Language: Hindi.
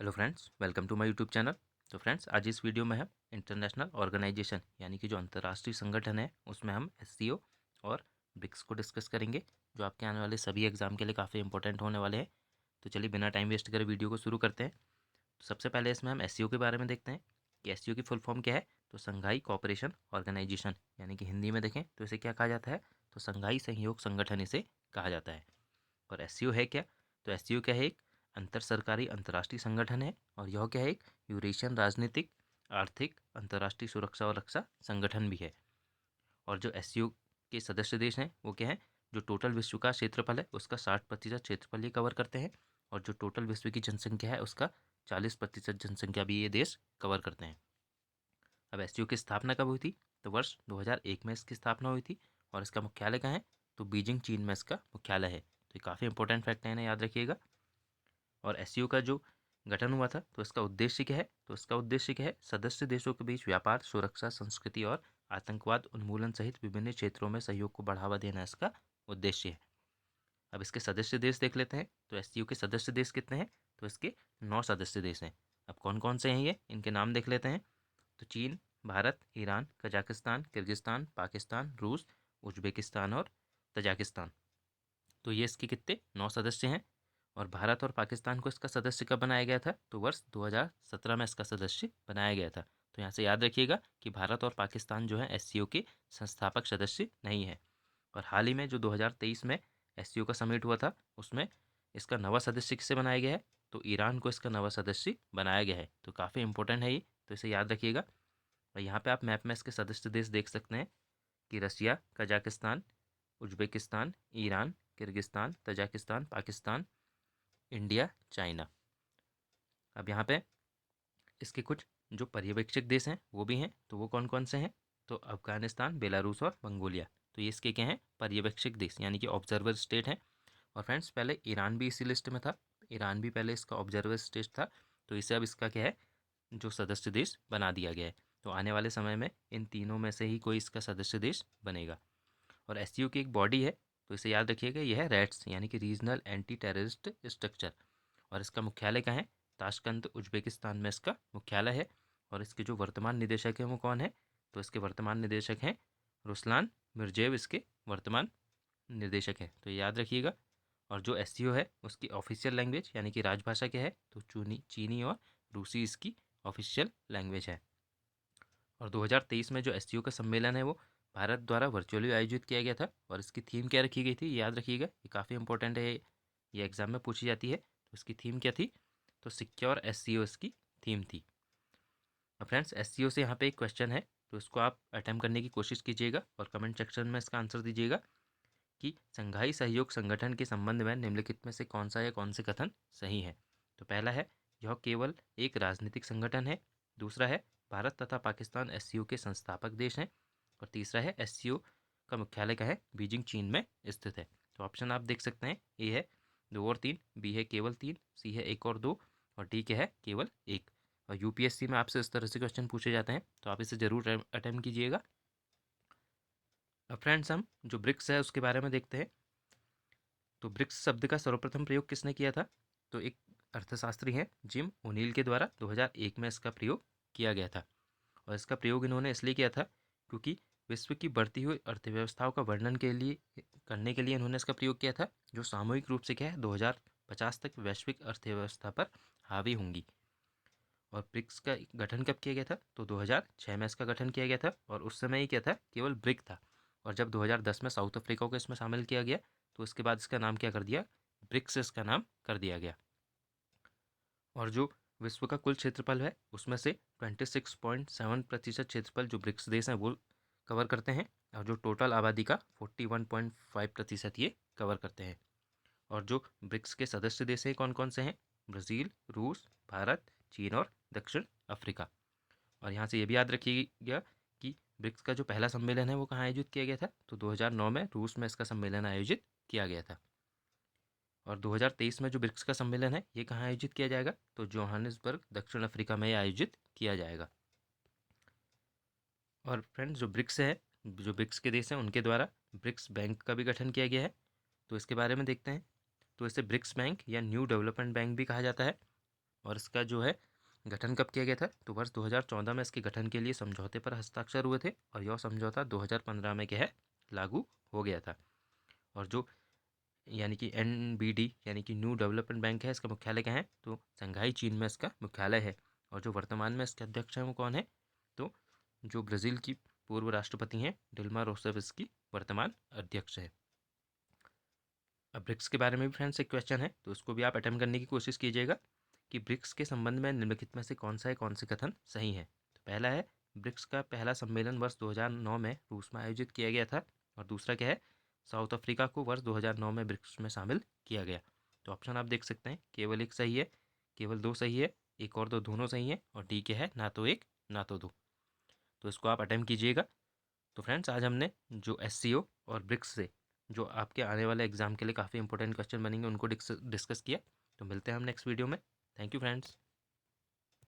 Hello friends, welcome to my YouTube channel. तो फ्रेंड्स, आज इस वीडियो में हम इंटरनेशनल ऑर्गेनाइजेशन यानी कि जो अंतर्राष्ट्रीय संगठन है उसमें हम एससीओ और ब्रिक्स को डिस्कस करेंगे, जो आपके आने वाले सभी एग्जाम के लिए काफ़ी इंपॉर्टेंट होने वाले हैं। तो चलिए बिना टाइम वेस्ट करे वीडियो को शुरू करते हैं। तो सबसे पहले इसमें हम एससीओ के बारे में देखते हैं कि एससीओ की फुल फॉर्म क्या है। तो संघाई कॉपरेशन ऑर्गेनाइजेशन, यानी कि हिंदी में देखें तो इसे क्या कहा जाता है, तो संघाई सहयोग संगठन इसे कहा जाता है। और एससीओ है क्या, तो एससीओ क्या है, एक अंतर सरकारी अंतर्राष्ट्रीय संगठन है। और यह क्या है, एक यूरेशियन राजनीतिक, आर्थिक, अंतर्राष्ट्रीय सुरक्षा और रक्षा संगठन भी है। और जो एससीओ के सदस्य देश हैं वो क्या है, जो टोटल विश्व का क्षेत्रफल है उसका 60% क्षेत्रफल ये कवर करते हैं। और जो टोटल विश्व की जनसंख्या है उसका 40% जनसंख्या भी ये देश कवर करते हैं। अब एससीओ की स्थापना कब हुई थी, तो वर्ष 2001 में इसकी स्थापना हुई थी। और इसका मुख्यालय कहाँ है, तो बीजिंग चीन में इसका मुख्यालय है। तो ये काफ़ी इंपॉर्टेंट फैक्ट है, इन्हें याद रखिएगा। और एससीओ का जो गठन हुआ था तो इसका उद्देश्य क्या है, तो इसका उद्देश्य क्या है, सदस्य देशों के बीच व्यापार, सुरक्षा, संस्कृति और आतंकवाद उन्मूलन सहित विभिन्न क्षेत्रों में सहयोग को बढ़ावा देना इसका उद्देश्य है। अब इसके सदस्य देश देख लेते हैं। तो एससीओ के सदस्य देश कितने हैं, तो इसके 9 सदस्य देश हैं। अब कौन कौन से हैं ये, इनके नाम देख लेते हैं। तो चीन, Bharat, Iran, Kazakhstan, Kyrgyzstan, Pakistan, रूस, उज्बेकिस्तान और तजाकिस्तान। तो ये इसके कितने 9 सदस्य हैं। और भारत और पाकिस्तान को इसका सदस्य कब बनाया गया था, तो वर्ष 2017 में इसका सदस्य बनाया गया था। तो यहाँ से याद रखिएगा कि भारत और पाकिस्तान जो है एससीओ के संस्थापक सदस्य नहीं है। और हाल ही में जो 2023 में एससीओ का समिट हुआ था उसमें इसका नवा सदस्य किसे बनाया गया है, तो ईरान को इसका नवा सदस्य बनाया गया है। तो काफ़ी इंपॉर्टेंट है ये, तो इसे याद रखिएगा। और यहाँ पे आप मैप में इसके सदस्य देश देख सकते हैं कि Russia, Kazakhstan, Uzbekistan, Iran, Kyrgyzstan, Tajikistan, Pakistan, India, China. अब यहाँ पे इसके कुछ जो पर्यवेक्षक देश हैं वो भी हैं। तो वो कौन कौन से हैं, तो अफगानिस्तान, बेलारूस और मंगोलिया। तो ये इसके क्या हैं, पर्यवेक्षक देश यानी कि ऑब्जर्वर स्टेट हैं। और फ्रेंड्स, पहले ईरान भी इसी लिस्ट में था। ईरान भी पहले इसका ऑब्जर्वर स्टेट था। तो इसे अब इसका क्या है, जो सदस्य देश बना दिया गया है। तो आने वाले समय में इन तीनों में से ही कोई इसका सदस्य देश बनेगा। और एससीओ की एक बॉडी है, तो इसे याद रखिएगा, यह है रैट्स यानी कि रीजनल एंटी टेररिस्ट स्ट्रक्चर। और इसका मुख्यालय कहाँ है, ताशकंद, उज्बेकिस्तान में इसका मुख्यालय है। और इसके जो वर्तमान निदेशक हैं वो कौन है, तो इसके वर्तमान निदेशक हैं रुसलान मिर्जेव, इसके वर्तमान निर्देशक हैं। तो ये याद रखिएगा। और जो एससीओ है उसकी ऑफिशियल लैंग्वेज यानी कि राजभाषा क्या है, तो चीनी और रूसी इसकी ऑफिशियल लैंग्वेज है। और 2023 में जो एससीओ का सम्मेलन है वो भारत द्वारा वर्चुअली आयोजित किया गया था। और इसकी थीम क्या रखी गई थी, ये याद रखिएगा, ये काफ़ी इंपॉर्टेंट है, ये एग्जाम में पूछी जाती है। तो इसकी थीम क्या थी, तो सिक्योर एससीओ इसकी थीम थी। अब फ्रेंड्स, एससीओ से यहाँ पे एक क्वेश्चन है, तो इसको आप अटेम्प्ट करने की कोशिश कीजिएगा और कमेंट सेक्शन में इसका आंसर दीजिएगा कि संघाई सहयोग संगठन के संबंध में निम्नलिखित में से कौन सा या कौन से कथन सही है। तो पहला है, यह केवल एक राजनीतिक संगठन है। दूसरा है, भारत तथा पाकिस्तान एससीओ के संस्थापक देश हैं। और तीसरा है, एससीओ का मुख्यालय का है बीजिंग चीन में स्थित है। तो ऑप्शन आप देख सकते हैं, ए है 2 और 3, बी है केवल 3, सी है 1 और 2, और डी क्या है, केवल 1। और यूपीएससी में आपसे इस तरह से क्वेश्चन पूछे जाते हैं, तो आप इसे जरूर अटेम्प्ट कीजिएगा। अब फ्रेंड्स, हम जो ब्रिक्स है उसके बारे में देखते हैं। तो ब्रिक्स शब्द का सर्वप्रथम प्रयोग किसने किया था, तो एक अर्थशास्त्री हैं जिम ओनील के द्वारा 2001 में इसका प्रयोग किया गया था। और इसका प्रयोग इन्होंने इसलिए किया था क्योंकि विश्व की बढ़ती हुई अर्थव्यवस्थाओं का वर्णन के लिए करने के लिए इन्होंने इसका प्रयोग किया था, जो सामूहिक रूप से क्या है 2050 तक वैश्विक अर्थव्यवस्था पर हावी होंगी। और ब्रिक्स का गठन कब किया गया था, तो 2006 में इसका गठन किया गया था। और उस समय ही क्या था, केवल ब्रिक था। और जब 2010 में साउथ अफ्रीका को इसमें शामिल किया गया तो इसके बाद इसका नाम क्या कर दिया, ब्रिक्स इसका नाम कर दिया गया। और जो विश्व का कुल क्षेत्रफल है उसमें से 26.7% क्षेत्रफल जो ब्रिक्स देश हैं वो कवर करते हैं। और जो टोटल आबादी का 41.5% ये कवर करते हैं। और जो ब्रिक्स के सदस्य देश हैं कौन कौन से हैं, ब्राज़ील, रूस, भारत, चीन और दक्षिण अफ्रीका। और यहाँ से ये भी याद रखिएगा कि ब्रिक्स का जो पहला सम्मेलन है वो कहाँ आयोजित किया गया था, तो 2009 में रूस में इसका सम्मेलन आयोजित किया गया था। और 2023 में जो ब्रिक्स का सम्मेलन है ये कहाँ आयोजित किया जाएगा, तो जोहानिसबर्ग, दक्षिण अफ्रीका में आयोजित किया जाएगा। और फ्रेंड्स, जो ब्रिक्स है, जो ब्रिक्स के देश हैं उनके द्वारा ब्रिक्स बैंक का भी गठन किया गया है। तो इसके बारे में देखते हैं। तो इसे ब्रिक्स बैंक या न्यू डेवलपमेंट बैंक भी कहा जाता है। और इसका जो है गठन कब किया गया था, तो वर्ष 2014 में इसके गठन के लिए समझौते पर हस्ताक्षर हुए थे और यह समझौता 2015 में क्या है, लागू हो गया था। और जो यानी कि NBD यानी कि न्यू डेवलपमेंट बैंक है, इसका मुख्यालय क्या है, तो शंघाई चीन में इसका मुख्यालय है। और जो वर्तमान में इसके अध्यक्ष हैं वो कौन है, तो जो ब्राज़ील की पूर्व राष्ट्रपति हैं डिल्मा रोसेफ इसकी वर्तमान अध्यक्ष है। अब ब्रिक्स के बारे में भी फ्रेंड्स एक क्वेश्चन है, तो उसको भी आप अटेम्प्ट करने की कोशिश कीजिएगा कि ब्रिक्स के संबंध में निम्नलिखित में से कौन सा है, कौन से कथन सही है। तो पहला है, ब्रिक्स का पहला सम्मेलन वर्ष 2009 में रूस में आयोजित किया गया था। और दूसरा क्या है, साउथ अफ्रीका को वर्ष 2009 में ब्रिक्स में शामिल किया गया। तो ऑप्शन आप देख सकते हैं, केवल एक सही है, केवल दो सही है, एक और दो दोनों सही है, और डी के है ना तो एक ना तो दो। तो इसको आप अटेम्प्ट कीजिएगा। तो फ्रेंड्स आज हमने जो SCO और ब्रिक्स से जो आपके आने वाले एग्जाम के लिए काफ़ी इंपॉर्टेंट क्वेश्चन बनेंगे उनको डिस्कस किया। तो मिलते हैं हम नेक्स्ट वीडियो में। Thank you friends.